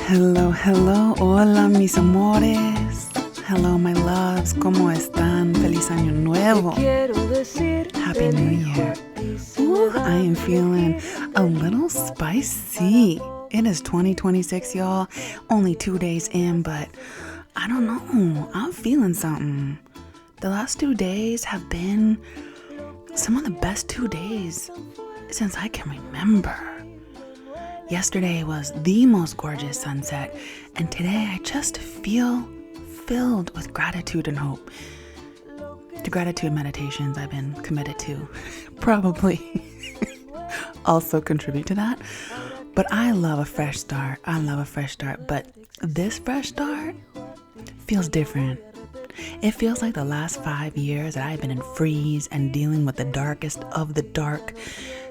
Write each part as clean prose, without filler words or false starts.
Hello, hello, hola mis amores. Hello my loves, ¿cómo están? Feliz año nuevo. Happy New Year. Ooh, I am feeling a little spicy. It is 2026, y'all. Only 2 days in, but I don't know. I'm feeling something. The last 2 days have been some of the best 2 days since I can remember. Yesterday was the most gorgeous sunset, and today I just feel filled with gratitude and hope. The gratitude meditations I've been committed to probably also contribute to that. But I love a fresh start. But this fresh start feels different. It feels like the last 5 years that I've been in freeze and dealing with the darkest of the dark,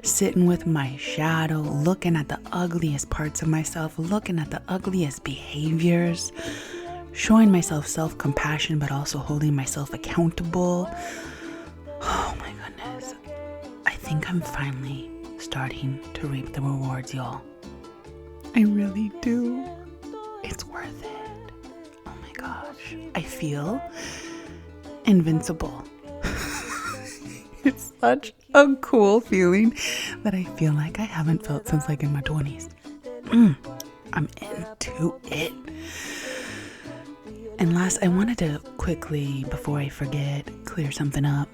sitting with my shadow, looking at the ugliest parts of myself, looking at the ugliest behaviors, showing myself self-compassion, but also holding myself accountable. Oh my goodness. I think I'm finally starting to reap the rewards, y'all. I really do. It's worth it. Oh my gosh. I feel invincible. It's such a cool feeling that I feel like I haven't felt since like in my 20s. I'm into it. And last, I wanted to quickly, before I forget, clear something up.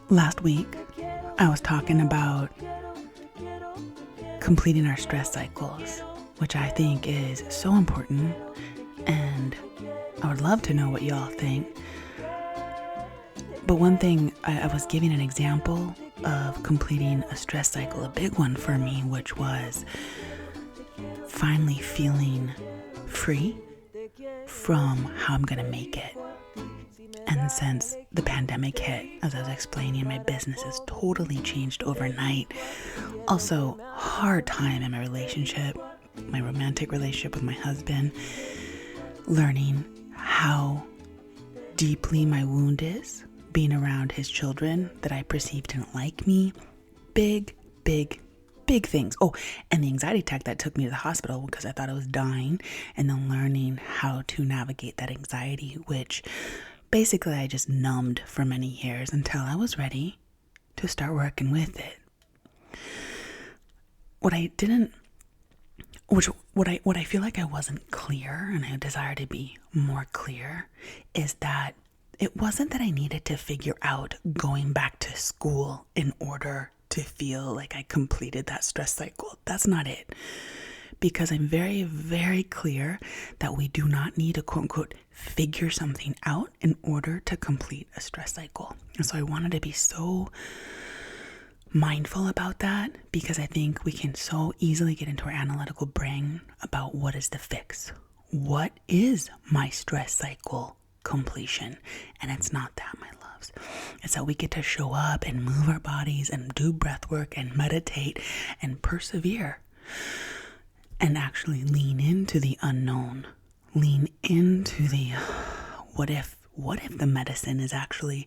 Last week, I was talking about completing our stress cycles, which I think is so important. And I would love to know what y'all think. But one thing, I was giving an example of completing a stress cycle, a big one for me, which was finally feeling free from how I'm going to make it. And since the pandemic hit, as I was explaining, my business has totally changed overnight. Also, hard time in my relationship, my romantic relationship with my husband, learning how deeply my wound is, being around his children that I perceived didn't like me. Big things. Oh, and the anxiety attack that took me to the hospital because I thought I was dying, and then learning how to navigate that anxiety, which basically I just numbed for many years until I was ready to start working with it. What I feel like I wasn't clear, and I desire to be more clear, is that it wasn't that I needed to figure out going back to school in order to feel like I completed that stress cycle. That's not it. Because I'm very, very clear that we do not need to quote unquote figure something out in order to complete a stress cycle. And so I wanted to be so mindful about that, because I think we can so easily get into our analytical brain about what is the fix. What is my stress cycle completion? And it's not that, my loves. It's that we get to show up and move our bodies and do breath work and meditate and persevere and actually lean into the unknown. Lean into the what if the medicine is actually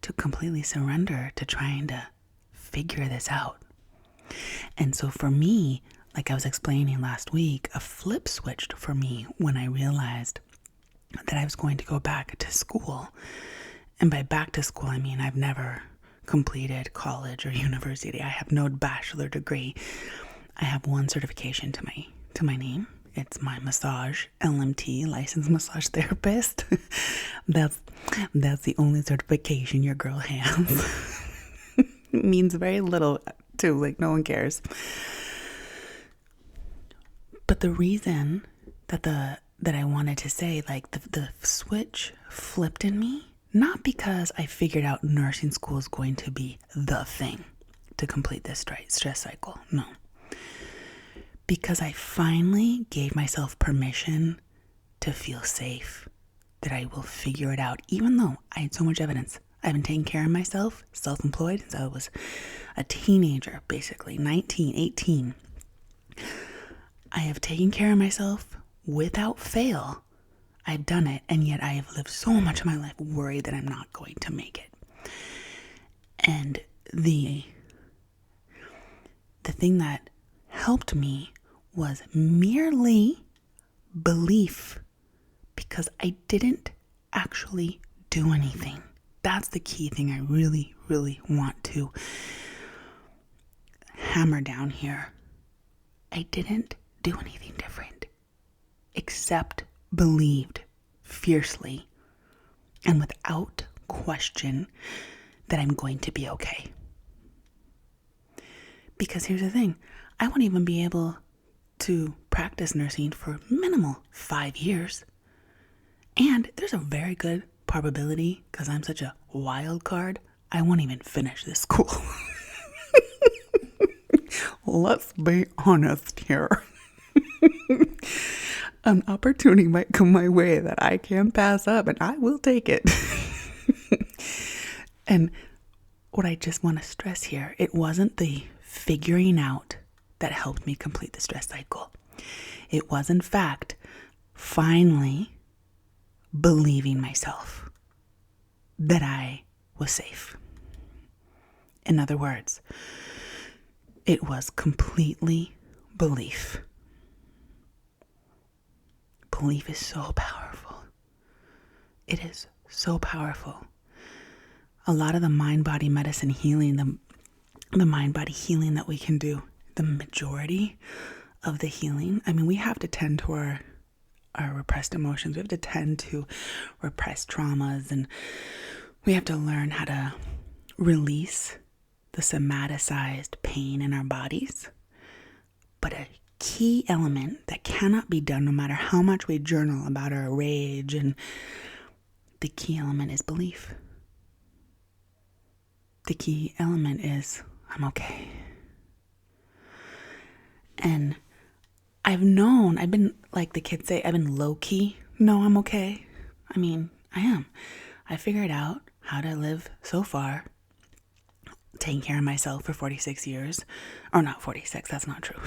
to completely surrender to trying to figure this out. And so for me, like I was explaining last week, a flip switched for me when I realized that I was going to go back to school. And by back to school, I mean I've never completed college or university. I have no bachelor degree. I have one certification to my name. It's my massage LMT, licensed massage therapist. That's the only certification your girl has. It means very little too, like no one cares. But the reason that I wanted to say, like, the switch flipped in me, not because I figured out nursing school is going to be the thing to complete this stress cycle. No. Because I finally gave myself permission to feel safe, that I will figure it out, even though I had so much evidence. I've been taking care of myself, self-employed, since I was a teenager, basically, 19, 18. I have taken care of myself without fail. I've done it, and yet I have lived so much of my life worried that I'm not going to make it. And the thing that helped me was merely belief because I didn't actually do anything. That's the key thing I really, really want to hammer down here. I didn't do anything different except believed fiercely and without question that I'm going to be okay. Because here's the thing, I won't even be able to practice nursing for minimal 5 years. And there's a very good probability, because I'm such a wild card, I won't even finish this school. Let's be honest here. An opportunity might come my way that I can't pass up, and I will take it. And what I just want to stress here, it wasn't the figuring out that helped me complete the stress cycle. It was, in fact, finally believing myself that I was safe. In other words, it was completely belief. Belief is so powerful. It is so powerful. A lot of the mind-body medicine healing, the mind-body healing that we can do, the majority of the healing, I mean, we have to tend to our repressed emotions. We have to tend to repressed traumas, and we have to learn how to release the somaticized pain in our bodies. But a key element that cannot be done no matter how much we journal about our rage, and the key element is belief. The key element is, I'm okay. And I've been, like the kids say, I've been low-key. No, I'm okay. I mean, I am. I figured out how to live so far, taking care of myself for 46 years. Or not 46, that's not true.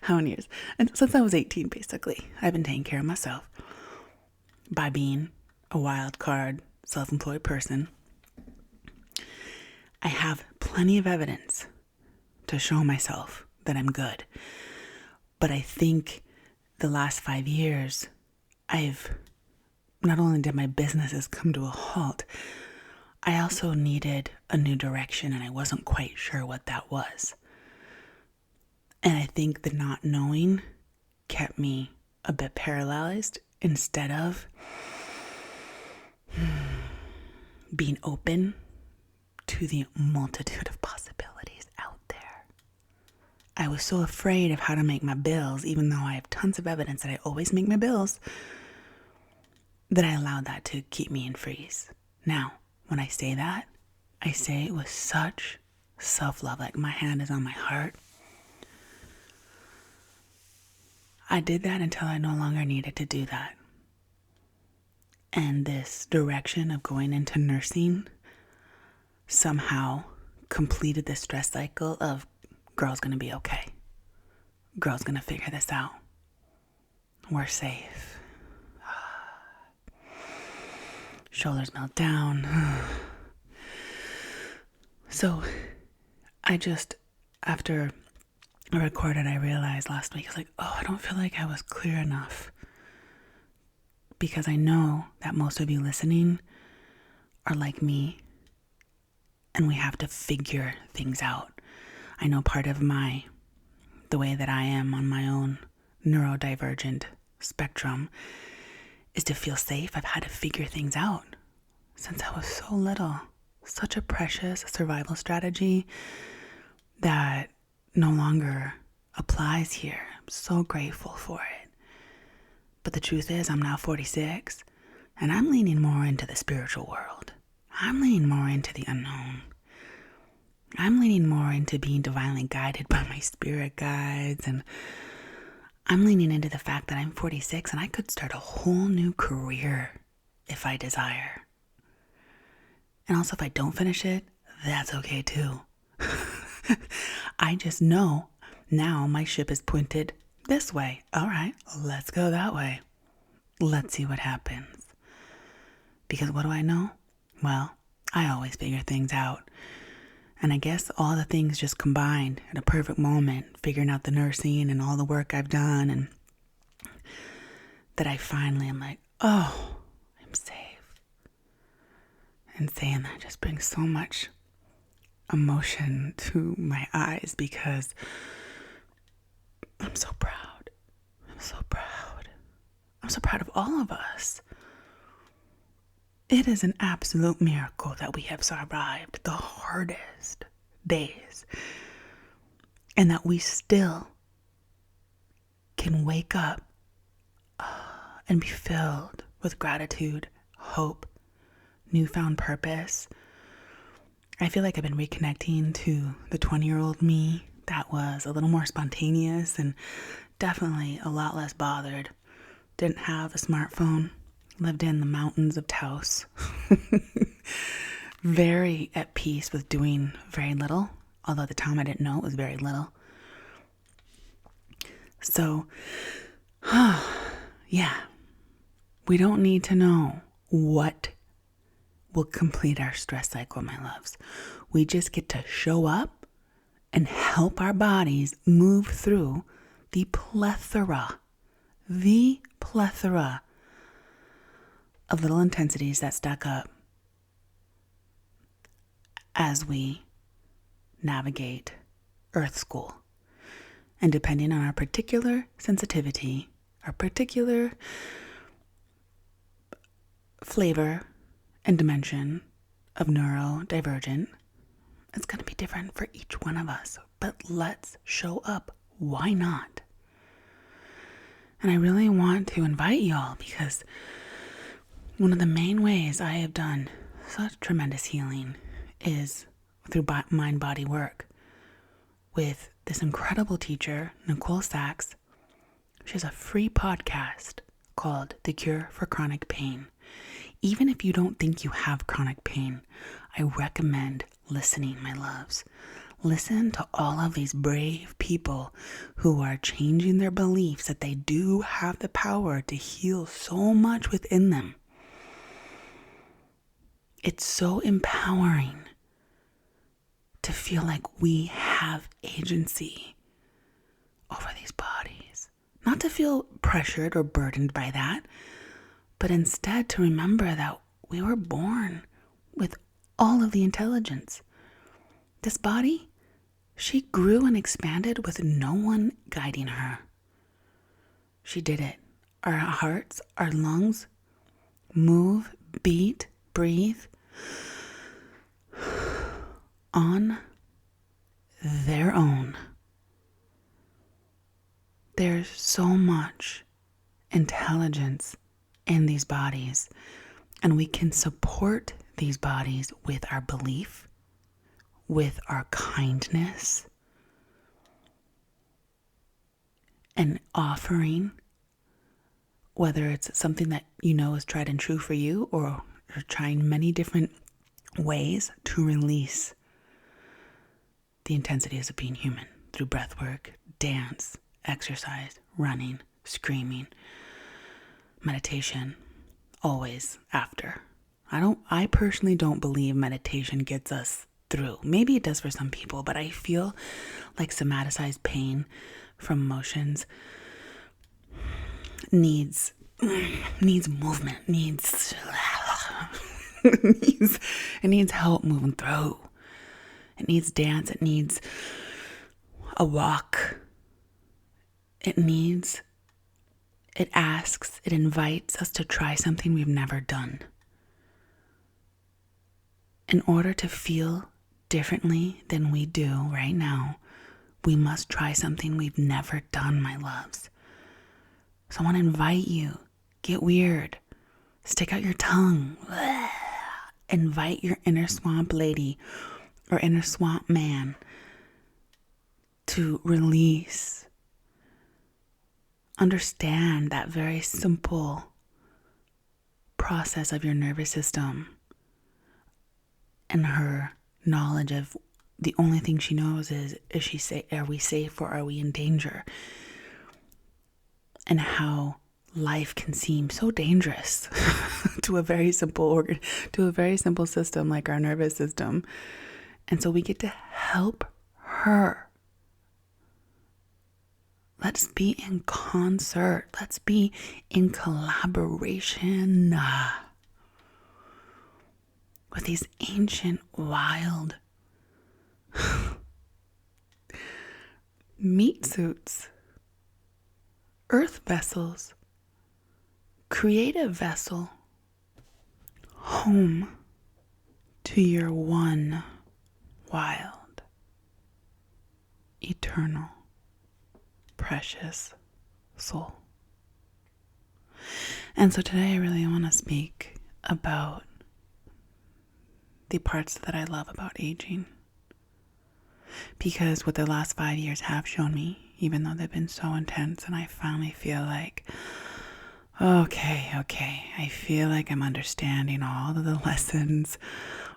How many years? And since I was 18, basically, I've been taking care of myself by being a wild card, self-employed person. I have plenty of evidence to show myself that I'm good. But I think the last 5 years, I've not only did my businesses come to a halt, I also needed a new direction, and I wasn't quite sure what that was. And I think the not knowing kept me a bit paralyzed instead of being open to the multitude of possibilities out there. I was so afraid of how to make my bills, even though I have tons of evidence that I always make my bills, that I allowed that to keep me in freeze. Now, when I say that, I say it with such self-love, like my hand is on my heart. I did that until I no longer needed to do that. And this direction of going into nursing somehow completed the stress cycle of girl's gonna be okay. Girl's gonna figure this out. We're safe. Shoulders melt down. So I just, after I recorded, I realized last week, I was like, I don't feel like I was clear enough. Because I know that most of you listening are like me, and we have to figure things out. I know part of the way that I am on my own neurodivergent spectrum is to feel safe. I've had to figure things out since I was so little. Such a precious survival strategy that no longer applies here. I'm so grateful for it. But the truth is, I'm now 46, and I'm leaning more into the spiritual world. I'm leaning more into the unknown. I'm leaning more into being divinely guided by my spirit guides, and I'm leaning into the fact that I'm 46 and I could start a whole new career if I desire. And also, if I don't finish it, that's okay too. I just know now my ship is pointed this way. All right, let's go that way. Let's see what happens. Because what do I know? Well, I always figure things out. And I guess all the things just combined at a perfect moment, figuring out the nursing and all the work I've done, and that I finally am like, oh, I'm safe. And saying that just brings so much emotion to my eyes because I'm so proud. I'm so proud. I'm so proud of all of us. It is an absolute miracle that we have survived the hardest days and that we still can wake up and be filled with gratitude, hope, newfound purpose. I feel like I've been reconnecting to the 20-year-old me that was a little more spontaneous and definitely a lot less bothered. Didn't have a smartphone. Lived in the mountains of Taos. Very at peace with doing very little. Although at the time I didn't know it was very little. So, yeah. We don't need to know what will complete our stress cycle, my loves. We just get to show up and help our bodies move through the plethora of little intensities that stack up as we navigate Earth School. And depending on our particular sensitivity, our particular flavor and dimension of neurodivergent, it's going to be different for each one of us. But let's show up. Why not? And I really want to invite y'all because one of the main ways I have done such tremendous healing is through mind-body work with this incredible teacher, Nicole Sachs. She has a free podcast called The Cure for Chronic Pain. Even if you don't think you have chronic pain, I recommend listening, my loves. Listen to all of these brave people who are changing their beliefs that they do have the power to heal so much within them. It's so empowering to feel like we have agency over these bodies. Not to feel pressured or burdened by that, but instead to remember that we were born with all of the intelligence. This body, she grew and expanded with no one guiding her. She did it. Our hearts, our lungs move, beat, breathe on their own. There's so much intelligence in these bodies, and we can support these bodies with our belief, with our kindness, and offering, whether it's something that you know is tried and true for you, or you're trying many different ways to release the intensities of being human through breath work, dance, exercise, running, screaming, meditation, always after. I personally don't believe meditation gets us through. Maybe it does for some people, but I feel like somaticized pain from emotions needs movement, it needs help moving through. It needs dance, it needs a walk. It invites us to try something we've never done. In order to feel differently than we do right now, we must try something we've never done, my loves. So I want to invite you, get weird, stick out your tongue, invite your inner swamp lady or inner swamp man to release. Understand that very simple process of your nervous system and her knowledge of the only thing she knows is are we safe or are we in danger? And how life can seem so dangerous to a very simple system like our nervous system. And so we get to help her. Let's be in concert. Let's be in collaboration with these ancient, wild meat suits, earth vessels, creative vessel, home to your one wild, eternal, precious soul. And so today I really want to speak about the parts that I love about aging. Because what the last 5 years have shown me, even though they've been so intense, and I finally feel like, okay, I feel like I'm understanding all of the lessons.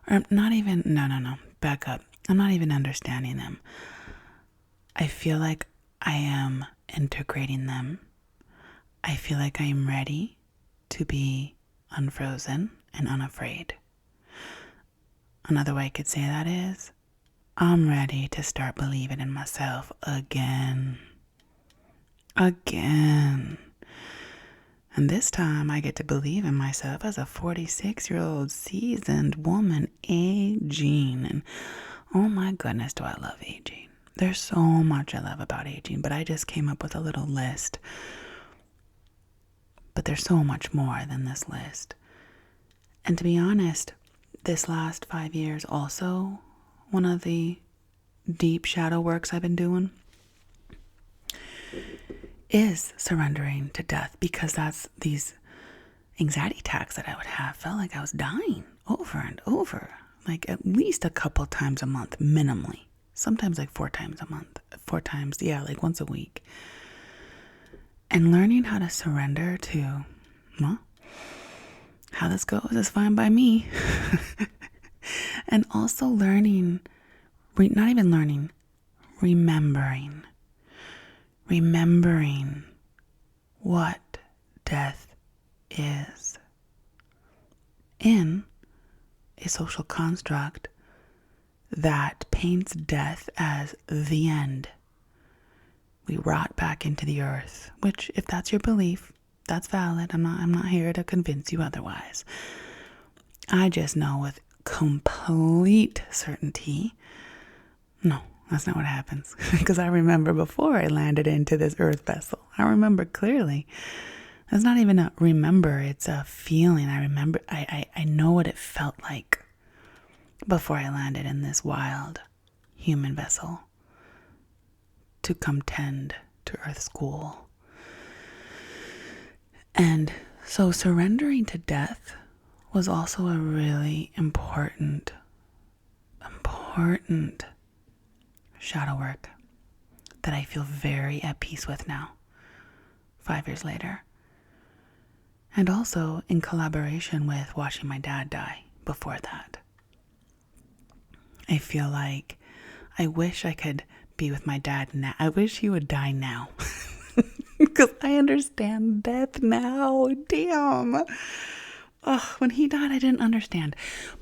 Or not even, no, back up. I'm not even understanding them. I feel like I am integrating them. I feel like I am ready to be unfrozen and unafraid. Another way I could say that is, I'm ready to start believing in myself again. And this time I get to believe in myself as a 46-year-old seasoned woman aging. And oh my goodness, do I love aging. There's so much I love about aging, but I just came up with a little list. But there's so much more than this list. And to be honest, this last 5 years also, one of the deep shadow works I've been doing is surrendering to death, because that's these anxiety attacks that I would have felt like I was dying over and over, like at least a couple times a month, minimally. Sometimes like 4 times a month, 4 times, like once a week. And learning how to surrender to, well, how this goes is fine by me. And also remembering what death is in a social construct that paints death as the end. We rot back into the earth, which, if that's your belief, that's valid. I'm not here to convince you otherwise. I just know with complete certainty, no, that's not what happens. Because I remember before I landed into this earth vessel, I remember clearly. It's not even a remember, it's a feeling. I remember, I know what it felt like before I landed in this wild human vessel to come tend to Earth School. And so surrendering to death was also a really important shadow work that I feel very at peace with now, 5 years later. And also in collaboration with watching my dad die before that. I feel like I wish I could be with my dad now. I wish he would die now. Because I understand death now. Damn. Oh, when he died, I didn't understand.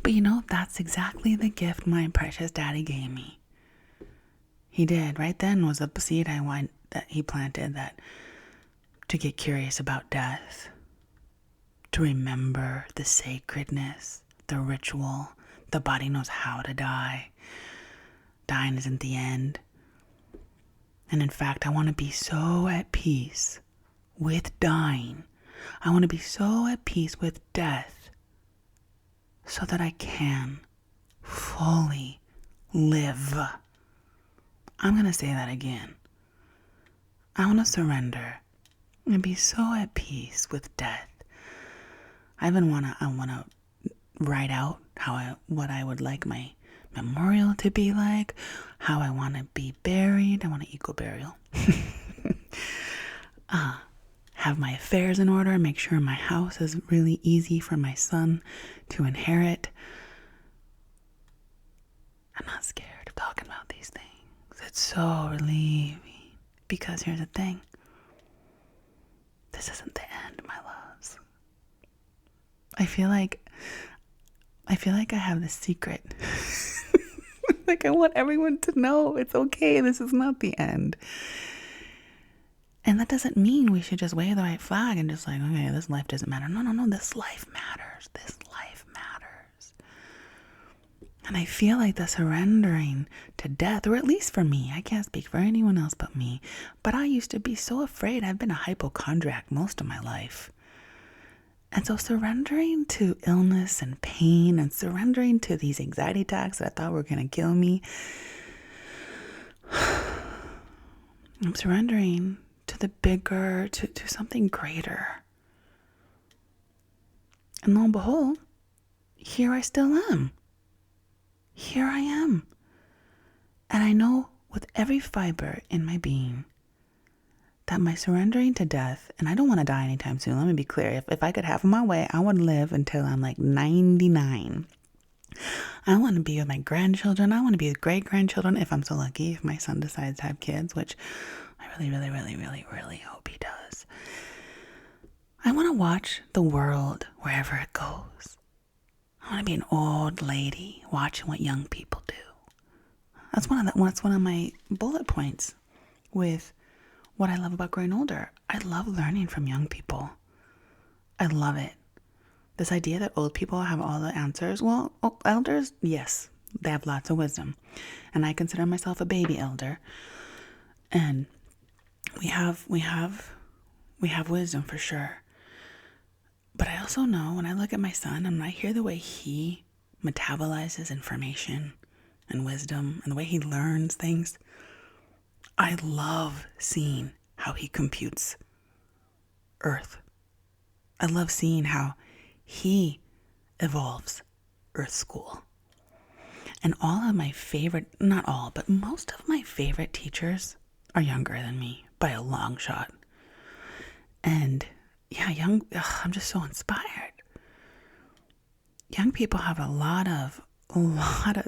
But that's exactly the gift my precious daddy gave me. He did. Right then was a seed that he planted, that to get curious about death, to remember the sacredness, the ritual. The body knows how to die. Dying isn't the end. And in fact, I want to be so at peace with dying. I want to be so at peace with death so that I can fully live. I'm going to say that again. I want to surrender and be so at peace with death. I want to write out what I would like my memorial to be like, how I want to be buried. I want an eco burial. Have my affairs in order, make sure my house is really easy for my son to inherit. I'm not scared of talking about these things. It's so relieving, because here's the thing. This isn't the end, my loves. I feel like I have the secret Like, I want everyone to know it's okay. This is not the end. And that doesn't mean we should just wave the white flag and just like, okay, this life doesn't matter. No, no, no. This life matters. This life matters. And I feel like the surrendering to death, or at least for me, I can't speak for anyone else but me, but I used to be so afraid. I've been a hypochondriac most of my life. And so surrendering to illness and pain and surrendering to these anxiety attacks that I thought were going to kill me, I'm surrendering to the bigger, to something greater. And lo and behold, here I still am. Here I am. And I know with every fiber in my being that my surrendering to death, and I don't want to die anytime soon. Let me be clear. If I could have my way, I would live until I'm like 99. I want to be with my grandchildren. I want to be with great-grandchildren if I'm so lucky, if my son decides to have kids, which I really, really, really, really, really hope he does. I want to watch the world wherever it goes. I want to be an old lady watching what young people do. That's one of my bullet points with what I love about growing older. I love learning from young people. I love it. This idea that old people have all the answers. Well, elders, yes, they have lots of wisdom. And I consider myself a baby elder. And we have wisdom for sure. But I also know when I look at my son and I hear the way he metabolizes information and wisdom and the way he learns things, I love seeing how he computes Earth. I love seeing how he evolves Earth School. And all of my favorite, not all, but most of my favorite teachers are younger than me by a long shot. And yeah, I'm just so inspired. Young people have a lot of,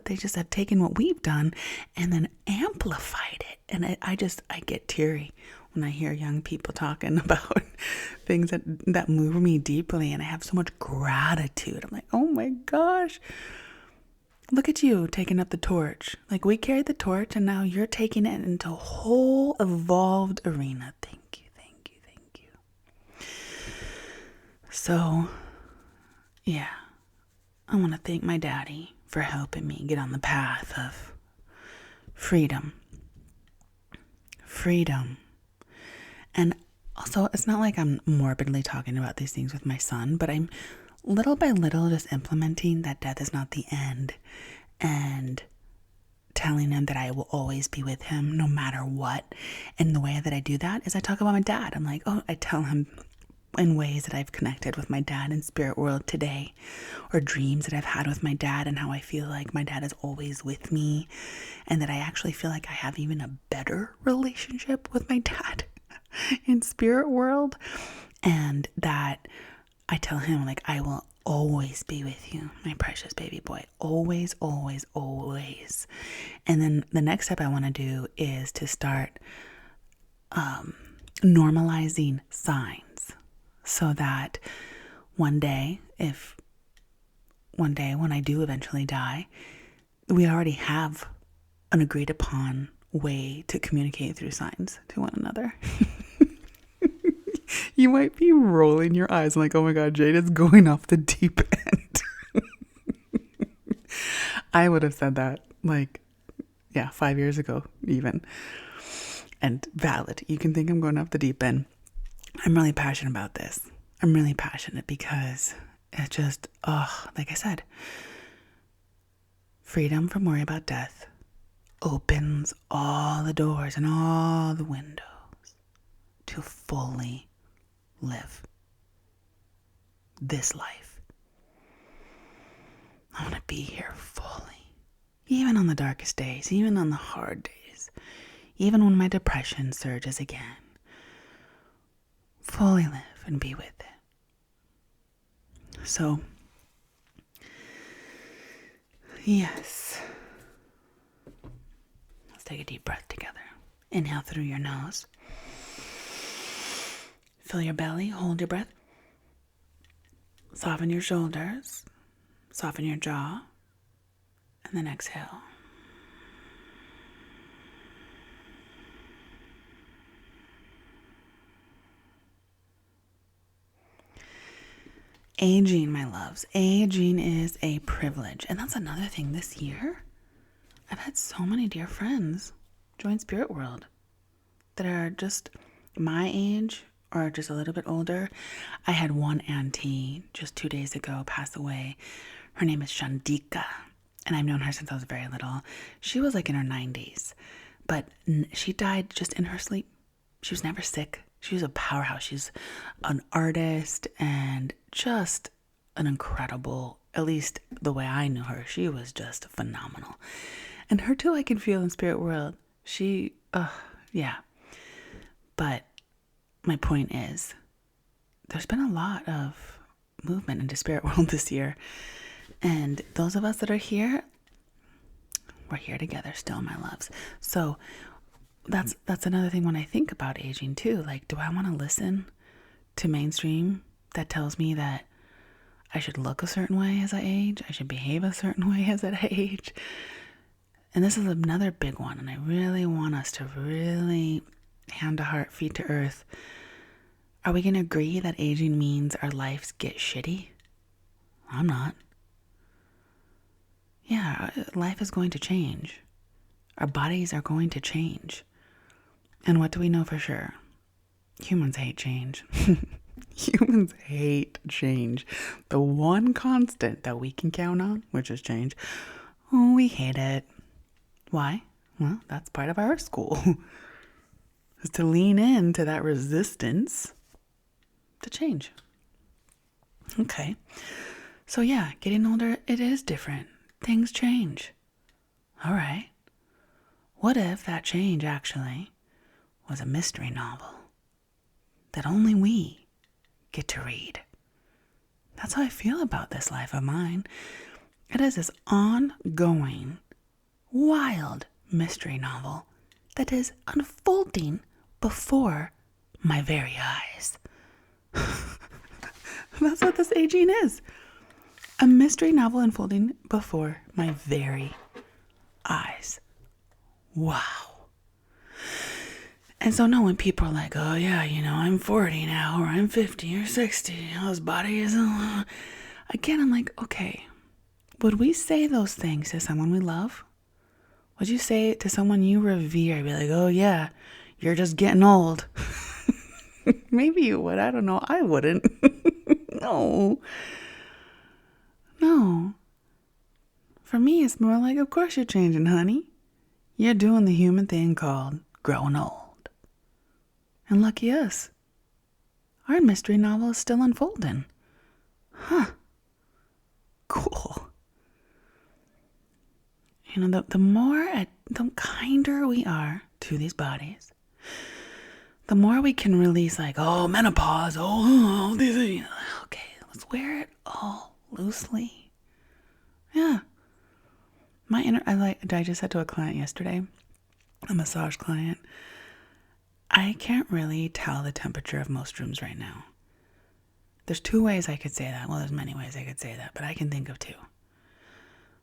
they just have taken what we've done and then amplified it. And I get teary when I hear young people talking about things that move me deeply. And I have so much gratitude. I'm like, oh my gosh, look at you taking up the torch. Like, we carried the torch and now you're taking it into a whole evolved arena. Thank you, thank you, thank you. So, yeah, I want to thank my daddy for helping me get on the path of freedom. And also, it's not like I'm morbidly talking about these things with my son, but I'm little by little just implementing that death is not the end and telling him that I will always be with him no matter what. And the way that I do that is I talk about my dad. I'm like, I tell him in ways that I've connected with my dad in spirit world today, or dreams that I've had with my dad, and how I feel like my dad is always with me, and that I actually feel like I have even a better relationship with my dad in spirit world, and that I tell him, like, I will always be with you, my precious baby boy. Always, always, always. And then the next step I want to do is to start normalizing signs, so that one day when I do eventually die, we already have an agreed upon way to communicate through signs to one another. You might be rolling your eyes like, oh my God, Jade is going off the deep end. I would have said that 5 years ago even. And valid. You can think I'm going off the deep end. I'm really passionate about this. I'm really passionate because it just, like I said, freedom from worry about death opens all the doors and all the windows to fully live this life. I want to be here fully, even on the darkest days, even on the hard days, even when my depression surges again. Fully live and be with it. So, yes. Let's take a deep breath together. Inhale through your nose. Fill your belly, hold your breath. Soften your shoulders, soften your jaw, and then exhale. Aging, my loves. Aging is a privilege. And that's another thing this year. I've had so many dear friends join Spirit World that are just my age or just a little bit older. I had one auntie just 2 days ago pass away. Her name is Shandika, and I've known her since I was very little. She was like in her 90s, but she died just in her sleep. She was never sick. She was a powerhouse. She's an artist and just an incredible, at least the way I knew her, she was just phenomenal. And her too, I can feel in Spirit World. Yeah. But my point is, there's been a lot of movement into Spirit World this year. And those of us that are here, we're here together still, my loves. So that's another thing when I think about aging too. Like, do I want to listen to mainstream that tells me that I should look a certain way as I age? I should behave a certain way as I age? And this is another big one. And I really want us to really hand to heart, feet to earth. Are we going to agree that aging means our lives get shitty? I'm not. Yeah, life is going to change. Our bodies are going to change. And what do we know for sure? Humans hate change. Humans hate change. The one constant that we can count on, which is change, we hate it. Why? Well, that's part of our school. Is to lean into that resistance to change. Okay. So yeah, getting older, it is different. Things change. All right. What if that change actually was a mystery novel that only we get to read? That's how I feel about this life of mine. It is this ongoing, wild mystery novel that is unfolding before my very eyes. That's what this aging is. A mystery novel unfolding before my very eyes. Wow. And so no, when people are like, oh yeah, I'm 40 now, or I'm 50 or 60, his body is... Again, I'm like, okay, would we say those things to someone we love? Would you say it to someone you revere? Be like, oh yeah, you're just getting old. Maybe you would. I don't know. I wouldn't. No. For me, it's more like, of course you're changing, honey. You're doing the human thing called growing old. And lucky us, our mystery novel is still unfolding. Huh. Cool. The kinder we are to these bodies, the more we can release, like, oh, menopause, these, okay, let's wear it all loosely. Yeah. I just said to a client yesterday, a massage client, I can't really tell the temperature of most rooms right now. There's 2 ways I could say that. Well, there's many ways I could say that, but I can think of 2.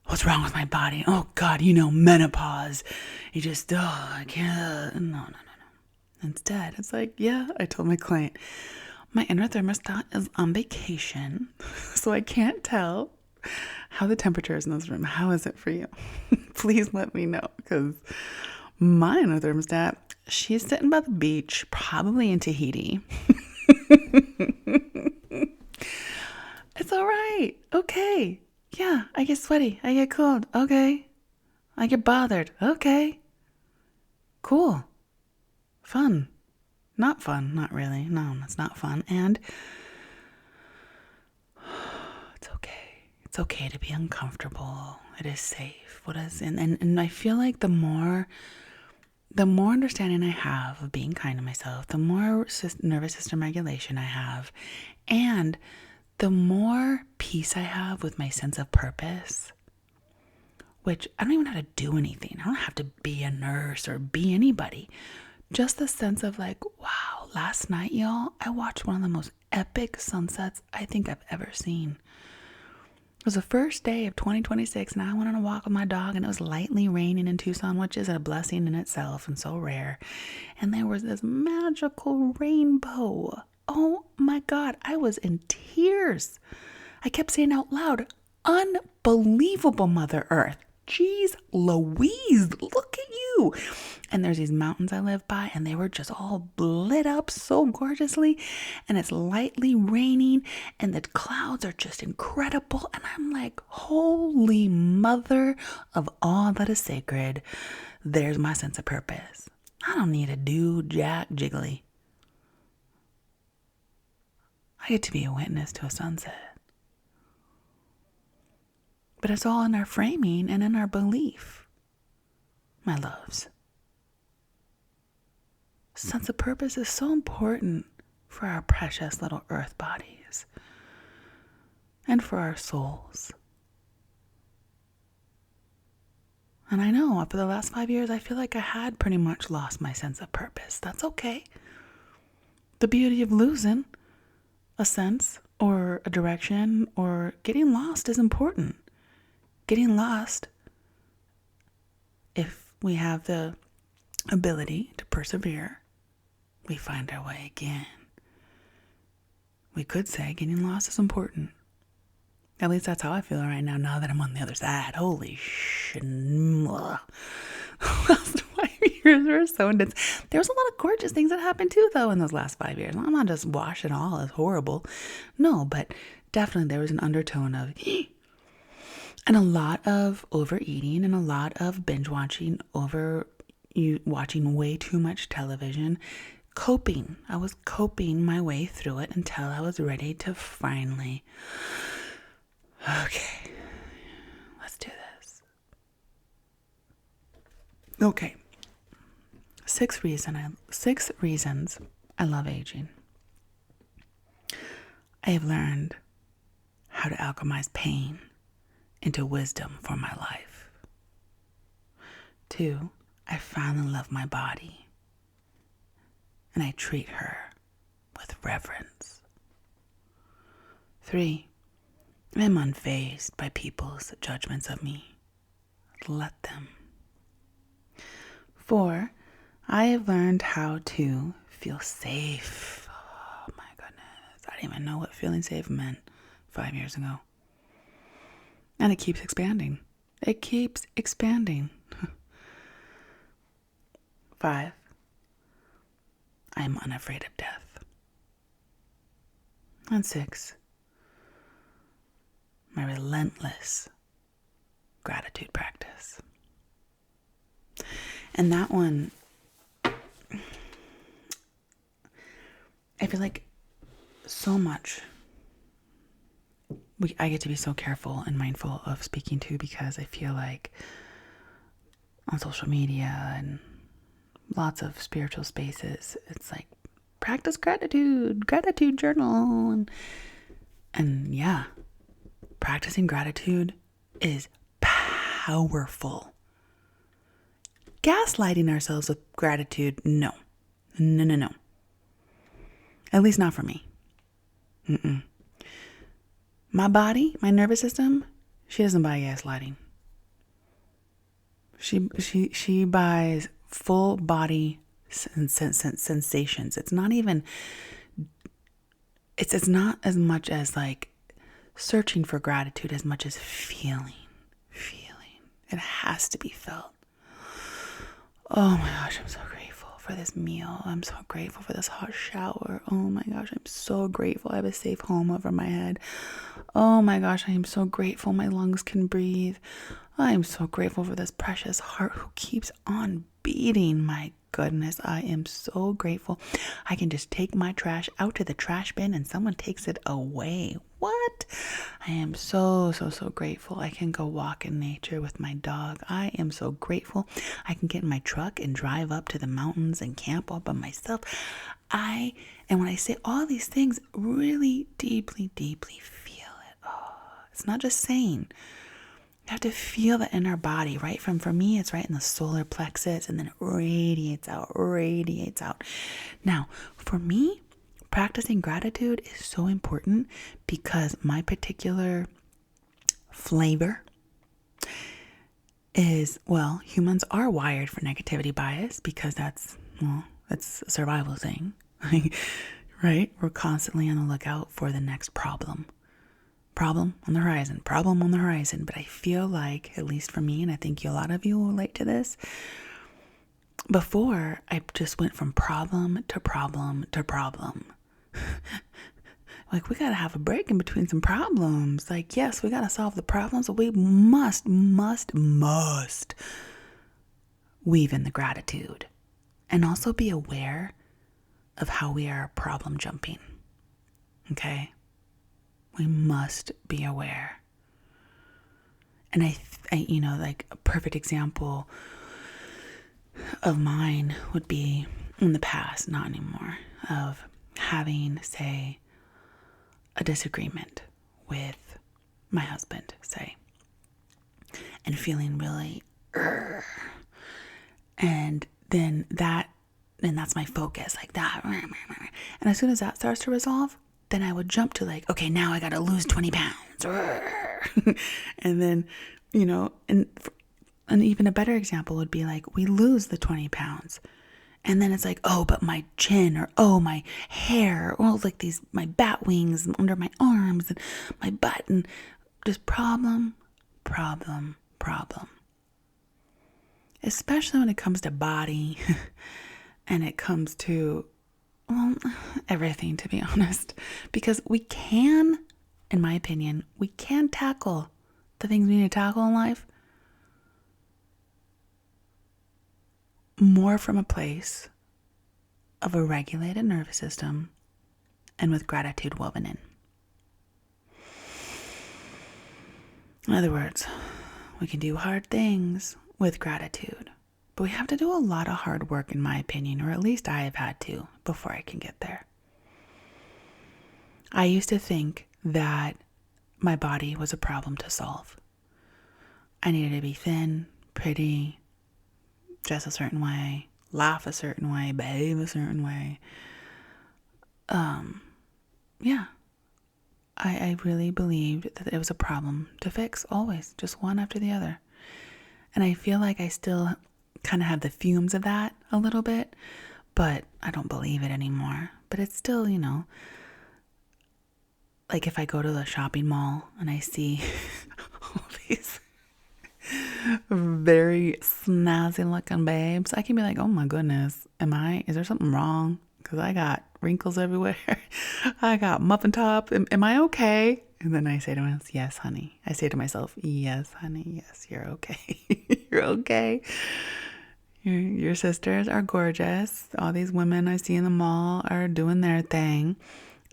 What's wrong with my body? Oh, God, menopause. You just, I can't. No. Instead, it's like, yeah, I told my client, my inner thermostat is on vacation, so I can't tell how the temperature is in this room. How is it for you? Please let me know, because my inner thermostat, she's sitting by the beach, probably in Tahiti. It's all right. Okay. Yeah, I get sweaty. I get cold. Okay. I get bothered. Okay. Cool. Fun. Not fun. Not really. No, it's not fun. And it's okay. It's okay to be uncomfortable. It is safe. And I feel like the more understanding I have of being kind to myself, the more nervous system regulation I have, and the more peace I have with my sense of purpose, which I don't even have to do anything. I don't have to be a nurse or be anybody. Just the sense of like, wow, last night, y'all, I watched one of the most epic sunsets I think I've ever seen. It was the first day of 2026, and I went on a walk with my dog, and it was lightly raining in Tucson, which is a blessing in itself and so rare. And there was this magical rainbow Oh my God, I was in tears. I kept saying out loud, unbelievable, Mother Earth. Jeez Louise, look at you. And there's these mountains I live by, and they were just all lit up so gorgeously. And it's lightly raining, and the clouds are just incredible. And I'm like, holy mother of all that is sacred, there's my sense of purpose. I don't need to do jack jiggly. I get to be a witness to a sunset. But it's all in our framing and in our belief, my loves. Sense of purpose is so important for our precious little earth bodies and for our souls. And I know for the last 5 years, I feel like I had pretty much lost my sense of purpose. That's okay. The beauty of losing a sense or a direction or getting lost is important. Getting lost, if we have the ability to persevere, we find our way again. We could say getting lost is important. At least that's how I feel right now that I'm on the other side. Holy shit. The last 5 years were so intense. There was a lot of gorgeous things that happened too, though, in those last 5 years. I'm not just washing all as horrible. No, but definitely there was an undertone of and a lot of overeating and a lot of binge watching, watching way too much television, coping. I was coping my way through it until I was ready to finally, okay, let's do this. Okay. 6 reasons I love aging. I have learned how to alchemize pain into wisdom for my life. 2, I finally love my body, and I treat her with reverence. 3, I am unfazed by people's judgments of me. Let them. 4, I have learned how to feel safe. Oh my goodness. I didn't even know what feeling safe meant 5 years ago. And it keeps expanding. It keeps expanding. 5, I am unafraid of death. And 6, my relentless gratitude practice. And that one, I feel like so much I get to be so careful and mindful of speaking to, because I feel like on social media and lots of spiritual spaces, it's like practice gratitude journal, and yeah, practicing gratitude is powerful. Gaslighting ourselves with gratitude, no. At least not for me. My body, my nervous system, she doesn't buy gaslighting. She buys full body sensations. It's not even, it's not as much as like searching for gratitude as much as feeling. It has to be felt. Oh my gosh, I'm so grateful for this meal. I'm so grateful for this hot shower. Oh my gosh, I'm so grateful I have a safe home over my head. Oh my gosh, I am so grateful my lungs can breathe. I am so grateful for this precious heart who keeps on beating. My goodness, I am so grateful. I can just take my trash out to the trash bin and someone takes it away. What? I am so grateful. I can go walk in nature with my dog. I am so grateful. I can get in my truck and drive up to the mountains and camp all by myself. And when I say all these things, really deeply feel it. Oh, it's not just saying. You have to feel that in our body, right? For me, it's right in the solar plexus, and then it radiates out. Now, for me, practicing gratitude is so important because my particular flavor is, well, humans are wired for negativity bias because that's a survival thing. right? We're constantly on the lookout for the next problem. Problem on the horizon, problem on the horizon. But I feel like, at least for me, and I think a lot of you will relate to this, before I just went from problem to problem to problem. Like, we gotta have a break in between some problems. Like, yes, we gotta solve the problems, but we must weave in the gratitude. And also be aware of how we are problem jumping. Okay? We must be aware. And I like a perfect example of mine would be in the past, not anymore, of having, say, a disagreement with my husband, say, and feeling really, and then that's my focus, like that. And as soon as that starts to resolve, then I would jump to like, okay, now I got to lose 20 pounds. And then, and even a better example would be like, we lose the 20 pounds. And then it's like, oh, but my chin, or oh, my hair, or like my bat wings under my arms and my butt, and just problem. Especially when it comes to body and it comes to, well, everything, to be honest. Because we can, in my opinion, we can tackle the things we need to tackle in life more from a place of a regulated nervous system and with gratitude woven in. In other words, we can do hard things with gratitude, but we have to do a lot of hard work, in my opinion, or at least I have had to before I can get there. I used to think that my body was a problem to solve. I needed to be thin, pretty, dress a certain way, laugh a certain way, behave a certain way. Yeah. I really believed that it was a problem to fix, always, just one after the other. And I feel like I still kind of have the fumes of that a little bit, but I don't believe it anymore. But it's still, like if I go to the shopping mall and I see all these very snazzy looking babes, I can be like, oh my goodness, is there something wrong? Because I got wrinkles everywhere. I got muffin top. Am I okay? And then I say to myself, yes, honey. I say to myself, yes, honey. Yes, you're okay. You're okay. Your sisters are gorgeous. All these women I see in the mall are doing their thing.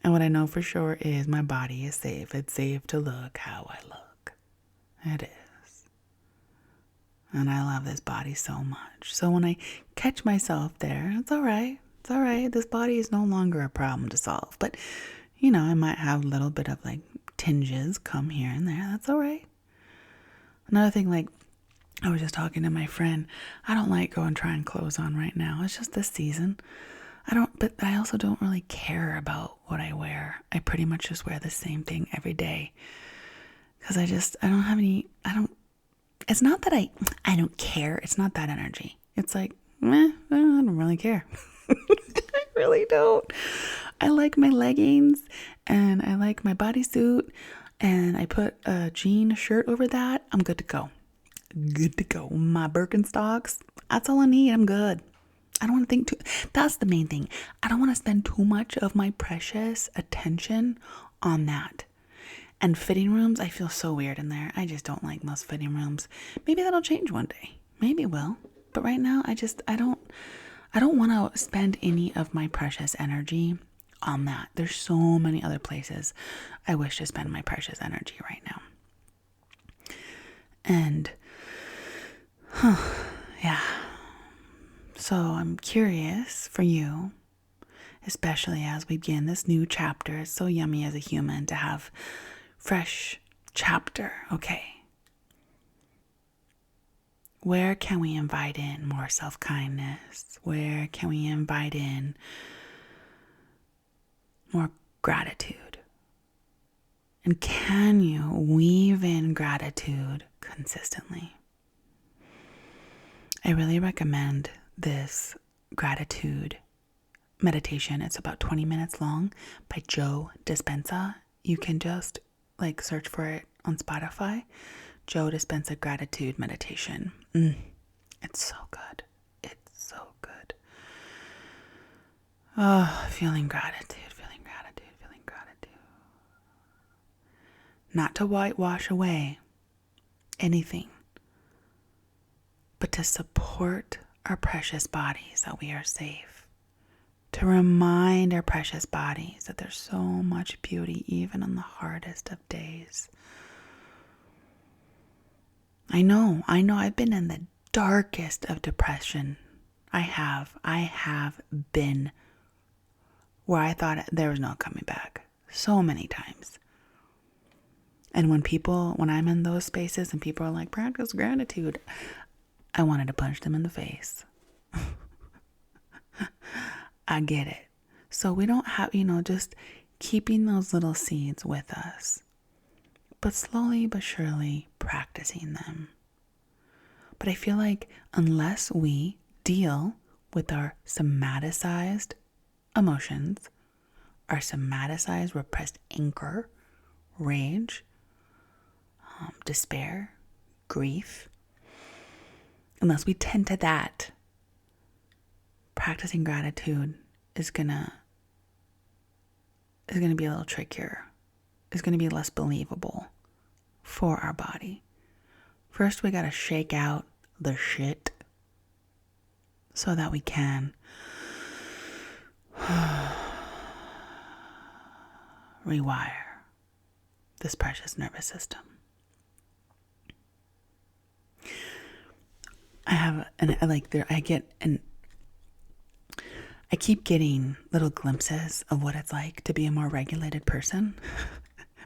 And what I know for sure is my body is safe. It's safe to look how I look. It is. And I love this body so much. So when I catch myself there, it's all right. It's all right. This body is no longer a problem to solve. But, I might have a little bit of like tinges come here and there. That's all right. Another thing, like I was just talking to my friend, I don't like going trying clothes on right now. It's just this season. But I also don't really care about what I wear. I pretty much just wear the same thing every day. Because it's not that I don't care. It's not that energy. It's like, I don't really care. I really don't. I like my leggings and I like my bodysuit and I put a jean shirt over that. I'm good to go. Good to go. My Birkenstocks, that's all I need. I'm good. I don't want to think that's the main thing. I don't want to spend too much of my precious attention on that. And fitting rooms, I feel so weird in there. I just don't like most fitting rooms. Maybe that'll change one day. Maybe it will. But right now, I don't want to spend any of my precious energy on that. There's so many other places I wish to spend my precious energy right now. And, yeah. So I'm curious for you, especially as we begin this new chapter. It's so yummy as a human to have fresh chapter. Okay. Where can we invite in more self-kindness? Where can we invite in more gratitude? And can you weave in gratitude consistently? I really recommend this gratitude meditation. It's about 20 minutes long by Joe Dispenza. You can just like search for it on Spotify. Joe Dispenza gratitude meditation. It's so good. It's so good. Oh, feeling gratitude, feeling gratitude, feeling gratitude. Not to whitewash away anything, but to support our precious bodies that we are safe. To remind our precious bodies that there's so much beauty even on the hardest of days. I know I've been in the darkest of depression. I have been where I thought there was no coming back so many times. And when I'm in those spaces and people are like, practice gratitude, I wanted to punch them in the face. I get it. So we don't have, just keeping those little seeds with us, but slowly but surely practicing them. But I feel like unless we deal with our somaticized emotions, our somaticized repressed anger, rage, despair, grief, unless we tend to that, practicing gratitude is gonna be a little trickier. It's gonna be less believable for our body. First, we gotta shake out the shit so that we can rewire this precious nervous system. I keep getting little glimpses of what it's like to be a more regulated person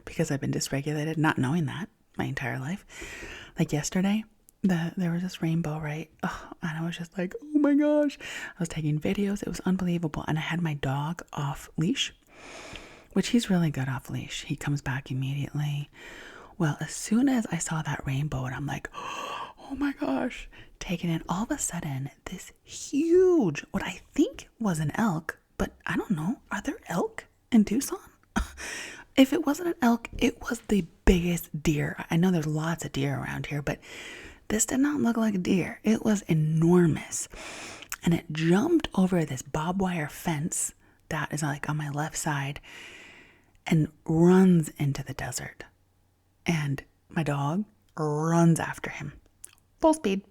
because I've been dysregulated, not knowing that my entire life. Like yesterday, there was this rainbow, right? Oh, and I was just like, oh my gosh. I was taking videos. It was unbelievable. And I had my dog off leash, which he's really good off leash. He comes back immediately. Well, as soon as I saw that rainbow and I'm like, oh my gosh, taking it, all of a sudden, this huge, what I think was an elk, but I don't know, are there elk in Tucson? If it wasn't an elk, it was the biggest deer. I know there's lots of deer around here, but this did not look like a deer. It was enormous. And it jumped over this barbed wire fence that is like on my left side and runs into the desert. And my dog runs after him. Full speed.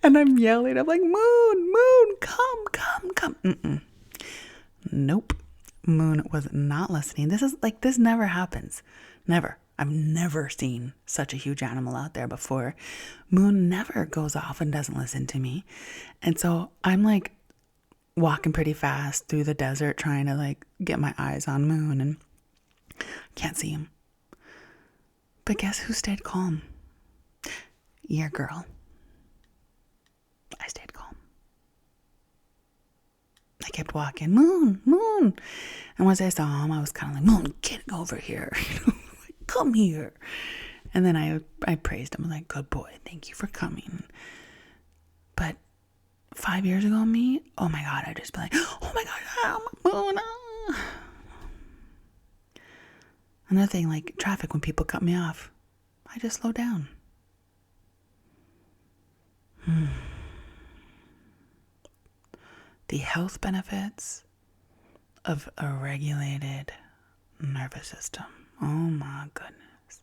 And I'm yelling. I'm like, Moon, come. Nope. Moon was not listening. This never happens. Never. I've never seen such a huge animal out there before. Moon never goes off and doesn't listen to me. And so I'm like walking pretty fast through the desert trying to like get my eyes on Moon and can't see him. But guess who stayed calm? Your girl. I stayed calm. I kept walking, Moon. And once I saw him, I was kind of like, Moon, get over here. Come here. And then I praised him. I was like, good boy. Thank you for coming. But 5 years ago, me, oh my God, I'd just be like, oh my God, Moon. Another thing, like traffic, when people cut me off, I just slow down. The health benefits of a regulated nervous system. Oh my goodness.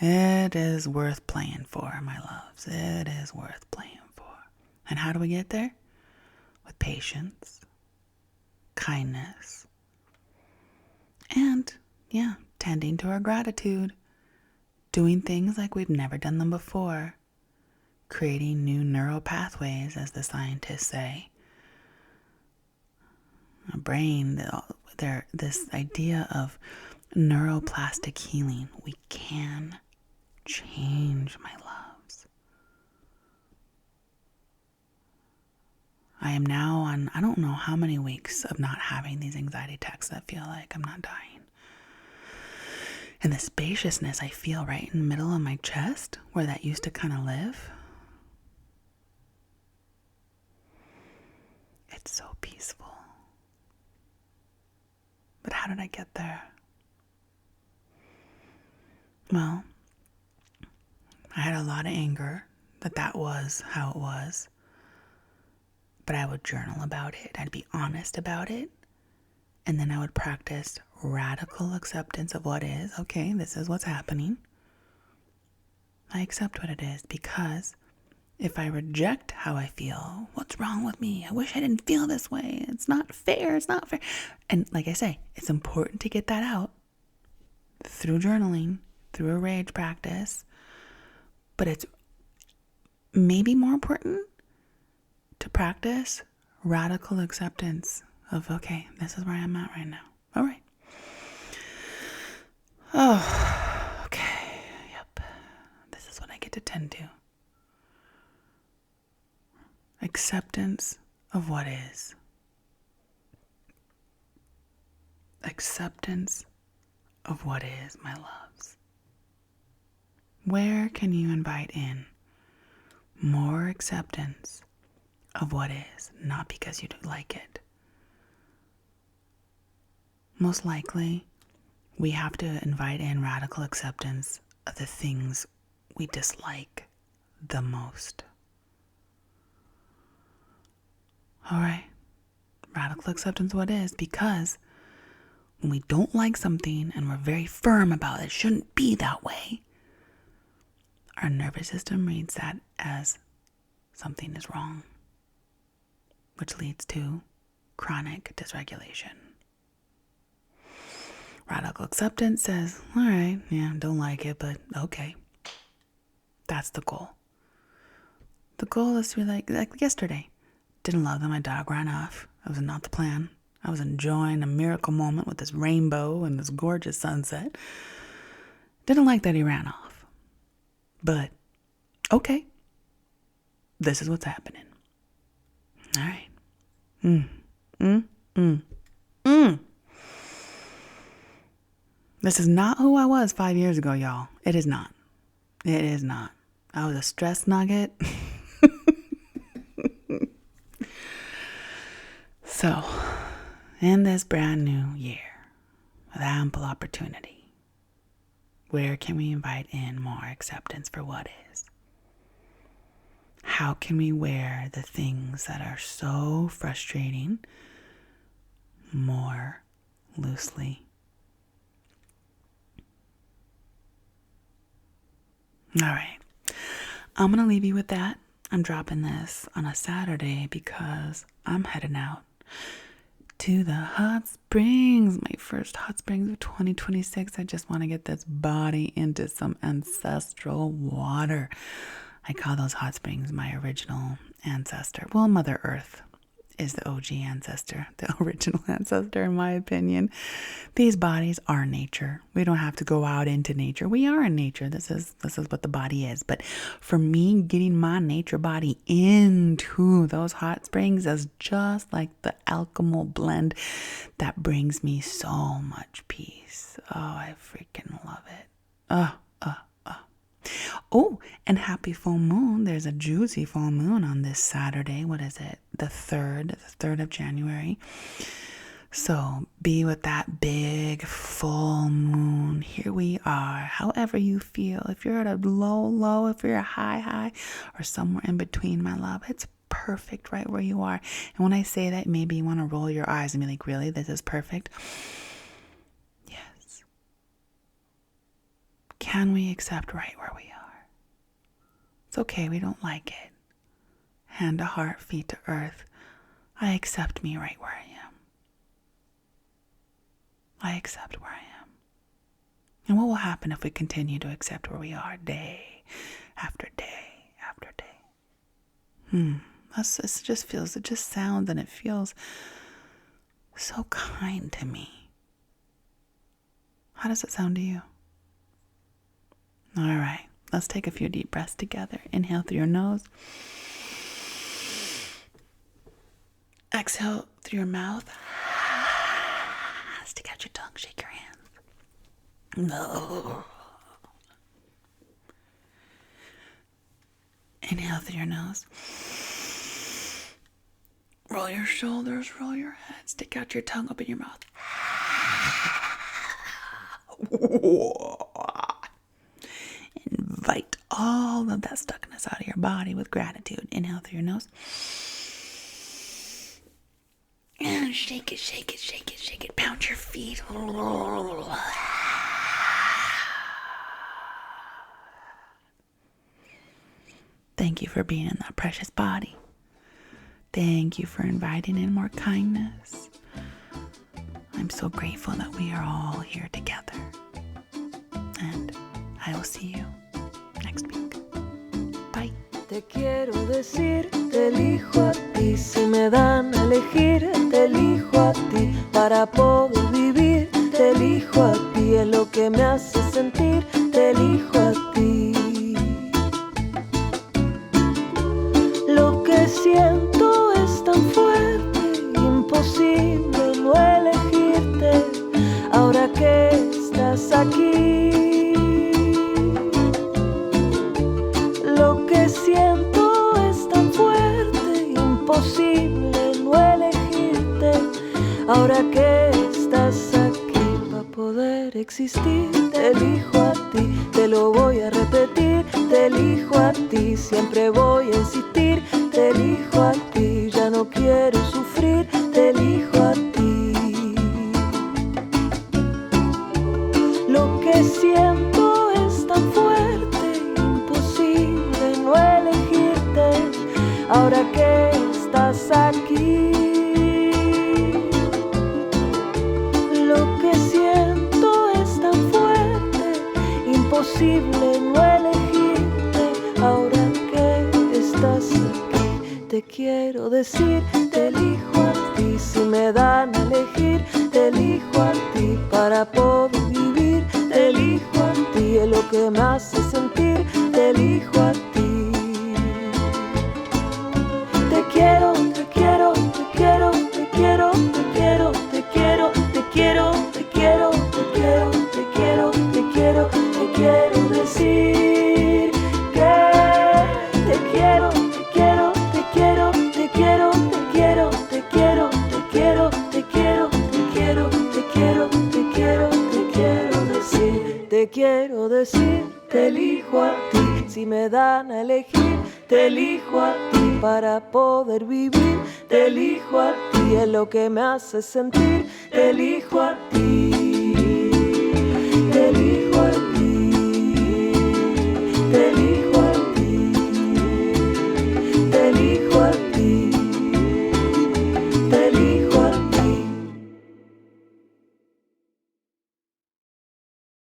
It is worth playing for, my loves. It is worth playing for. And how do we get there? With patience, kindness, and tending to our gratitude. Doing things like we've never done them before. Creating new neural pathways, as the scientists say. Our brain, this idea of neuroplastic healing. We can change, my loves. I am now on, I don't know how many weeks of not having these anxiety attacks that feel like I'm not dying. And the spaciousness I feel right in the middle of my chest, where that used to kind of live. It's so peaceful. But how did I get there? Well, I had a lot of anger that was how it was. But I would journal about it. I'd be honest about it. And then I would practice radical acceptance of what is. Okay, this is what's happening. I accept what it is, because if I reject how I feel, what's wrong with me? I wish I didn't feel this way. It's not fair. It's not fair. And like I say, it's important to get that out through journaling, through a rage practice. But it's maybe more important to practice radical acceptance of, okay, this is where I'm at right now. All right. Oh, okay. Yep. This is what I get to tend to. Acceptance of what is. Acceptance of what is, my loves. Where can you invite in more acceptance of what is, not because you don't like it? Most likely, we have to invite in radical acceptance of the things we dislike the most. All right, radical acceptance of what is, because when we don't like something and we're very firm about it shouldn't be that way, our nervous system reads that as something is wrong, which leads to chronic dysregulation. Radical acceptance says, all right, yeah, don't like it, but okay. That's the goal. The goal is to be like yesterday. Didn't love that my dog ran off. That was not the plan. I was enjoying a miracle moment with this rainbow and this gorgeous sunset. Didn't like that he ran off. But, okay. This is what's happening. All right. This is not who I was 5 years ago, y'all. It is not. It is not. I was a stress nugget. So, in this brand new year, with ample opportunity, where can we invite in more acceptance for what is? How can we wear the things that are so frustrating more loosely? All right, I'm going to leave you with that. I'm dropping this on a Saturday because I'm heading out to the hot springs, my first hot springs of 2026. I just want to get this body into some ancestral water. I call those hot springs my original ancestor. Well, Mother Earth is the OG ancestor, the original ancestor, in my opinion. These bodies are nature. We don't have to go out into nature. We are in nature. This is what the body is. But for me, getting my nature body into those hot springs is just like the alchemical blend that brings me so much peace. Oh, I freaking love it. Oh, and happy full moon. There's a juicy full moon on this Saturday. What is it? The 3rd of January. So be with that big full moon. Here we are. However you feel. If you're at a low, if you're a high, or somewhere in between, my love, it's perfect right where you are. And when I say that, maybe you want to roll your eyes and be like, really? This is perfect? Yes. Can we accept right where we are? It's okay, we don't like it. Hand to heart, feet to earth. I accept me right where I am. I accept where I am. And what will happen if we continue to accept where we are day after day after day? It just sounds and it feels so kind to me. How does it sound to you? All right, let's take a few deep breaths together. Inhale through your nose. Exhale through your mouth. Stick out your tongue, shake your hands. No. Inhale through your nose. Roll your shoulders, roll your head, stick out your tongue, open your mouth. Invite all of that stuckness out of your body with gratitude. Inhale through your nose. And shake it, shake it, shake it, shake it. Pound your feet. Thank you for being in that precious body. Thank you for inviting in more kindness. I'm so grateful that we are all here together. And I will see you next week. Bye. Te quiero decir, te elijo a ti. Si me dan a elegir, te elijo a ti. Para poder vivir, te elijo a ti. Es lo que me hace sentir, te elijo a ti. Lo que siento es tan fuerte, imposible no elegirte. Ahora que estás aquí, lo que siento es tan fuerte, imposible no elegirte. Ahora que estás aquí, para poder existir, te elijo a ti. Te lo voy a repetir, te elijo a ti. Siempre voy a insistir, te elijo a ti. Ya no quiero sufrir, te elijo a ti. Lo que siento es tan fuerte, imposible no elegirte. Ahora que estás aquí, lo que siento es tan fuerte, imposible no elegirte. Ahora que estás aquí, te quiero decir, te elijo a ti. Si me dan a elegir, te elijo a ti. Para poder vivir, te elijo a ti. Es lo que me hace sentir, te elijo a ti. Te quiero, te quiero, te quiero, te quiero, te quiero, te quiero, te quiero, te quiero, te quiero, te quiero, te quiero, te quiero decir que te quiero, te quiero, te quiero, te quiero, te quiero, te quiero, te quiero, te quiero, te quiero, te quiero, te quiero, te quiero decir, te quiero decir, te elijo a ti. Si me dan a elegir, te elijo a ti. Para poder vivir, te elijo a ti. Es lo que me hace sentir, te elijo a ti.